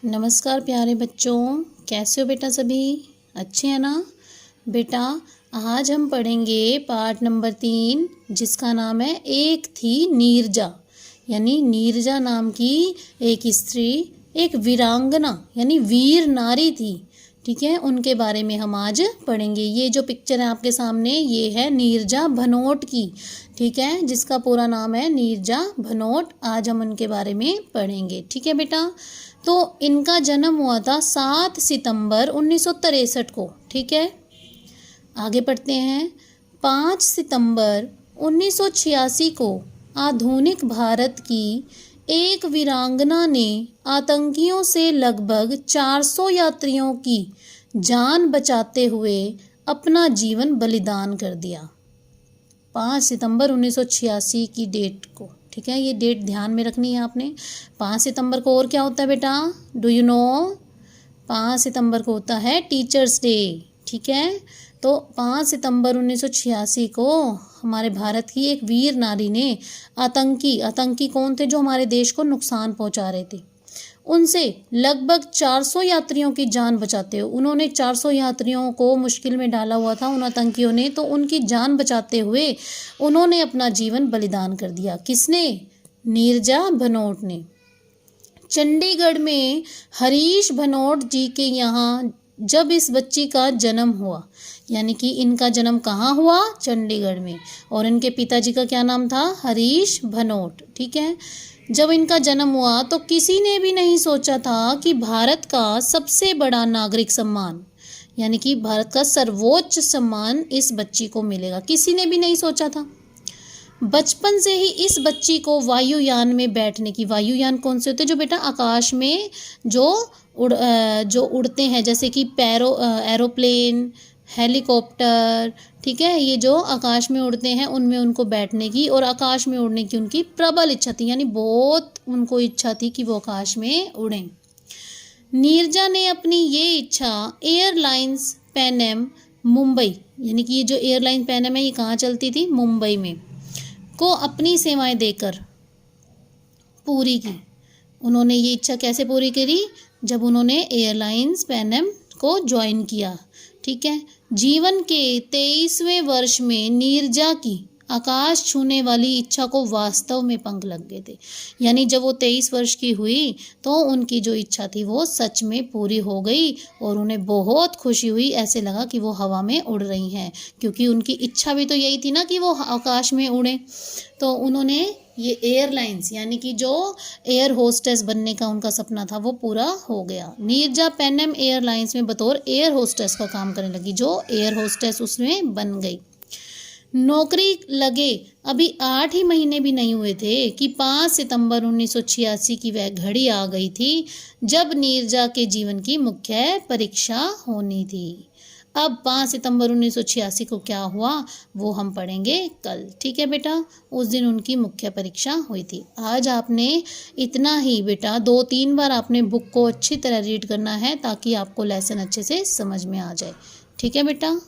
नमस्कार प्यारे बच्चों, कैसे हो बेटा? सभी अच्छे हैं ना? बेटा आज हम पढ़ेंगे पाठ नंबर 3 जिसका नाम है एक थी नीरजा। यानी नीरजा नाम की एक स्त्री, एक वीरांगना यानी वीर नारी थी। ठीक है, उनके बारे में हम आज पढ़ेंगे। ये जो पिक्चर है आपके सामने ये है नीरजा भनोट की। ठीक है, जिसका पूरा नाम है नीरजा भनोट। आज हम उनके बारे में पढ़ेंगे। ठीक है बेटा, तो इनका जन्म हुआ था 7 सितंबर 1963 को। ठीक है, आगे पढ़ते हैं। 5 सितंबर 1986 को आधुनिक भारत की एक वीरांगना ने आतंकियों से लगभग 400 यात्रियों की जान बचाते हुए अपना जीवन बलिदान कर दिया। 5 सितंबर 1986 की डेट को। ठीक है, ये डेट ध्यान में रखनी है आपने। 5 सितंबर को और क्या होता है बेटा? Do you know? 5 सितंबर को होता है टीचर्स डे। ठीक है, तो 5 सितंबर 1986 को हमारे भारत की एक वीर नारी ने आतंकी कौन थे? जो हमारे देश को नुकसान पहुंचा रहे थे, उनसे लगभग 400 यात्रियों की जान बचाते हुए, उन्होंने 400 यात्रियों को मुश्किल में डाला हुआ था उन आतंकियों ने, तो उनकी जान बचाते हुए उन्होंने अपना जीवन बलिदान कर दिया। किसने? नीरजा भनोट ने। चंडीगढ़ में हरीश भनोट जी के यहाँ जब इस बच्ची का जन्म हुआ, यानी कि इनका जन्म कहाँ हुआ? चंडीगढ़ में। और इनके पिताजी का क्या नाम था? हरीश भनोट। ठीक है, जब इनका जन्म हुआ तो किसी ने भी नहीं सोचा था कि भारत का सबसे बड़ा नागरिक सम्मान, यानी कि भारत का सर्वोच्च सम्मान इस बच्ची को मिलेगा। किसी ने भी नहीं सोचा था। बचपन से ही इस बच्ची को वायुयान में बैठने की, वायुयान कौन से होते हैं? जो बेटा आकाश में जो उड़ते हैं, जैसे कि एरोप्लेन, हेलीकॉप्टर। ठीक है, ये जो आकाश में उड़ते हैं उनमें उनको बैठने की और आकाश में उड़ने की उनकी प्रबल इच्छा थी, यानी बहुत उनको इच्छा थी कि वो आकाश में उड़ें। नीरजा ने अपनी ये इच्छा एयरलाइंस पैन एम मुंबई, यानी कि ये जो एयरलाइन पैन एम है ये कहाँ चलती थी? मुंबई में, को अपनी सेवाएं देकर पूरी की। उन्होंने ये इच्छा कैसे पूरी करी? जब उन्होंने एयरलाइंस पैन एम को ज्वाइन किया। ठीक है, जीवन के 23वें वर्ष में नीरजा की आकाश छूने वाली इच्छा को वास्तव में पंख लग गए थे। यानी जब वो 23 वर्ष की हुई तो उनकी जो इच्छा थी वो सच में पूरी हो गई और उन्हें बहुत खुशी हुई। ऐसे लगा कि वो हवा में उड़ रही हैं, क्योंकि उनकी इच्छा भी तो यही थी ना कि वो आकाश में उड़ें। तो उन्होंने ये एयरलाइंस, यानी कि जो एयर होस्टेस बनने का उनका सपना था वो पूरा हो गया। नीरजा पैन एम एयरलाइंस में बतौर एयर होस्टेस का काम करने लगी, जो एयर होस्टेस उसमें बन गई। नौकरी लगे अभी 8 ही महीने भी नहीं हुए थे कि 5 सितंबर 1986 की वह घड़ी आ गई थी जब नीरजा के जीवन की मुख्य परीक्षा होनी थी। अब 5 सितंबर 1986 को क्या हुआ वो हम पढ़ेंगे कल। ठीक है बेटा, उस दिन उनकी मुख्य परीक्षा हुई थी। आज आपने इतना ही बेटा 2-3 बार आपने बुक को अच्छी तरह रीड करना है ताकि आपको लेसन अच्छे से समझ में आ जाए। ठीक है बेटा।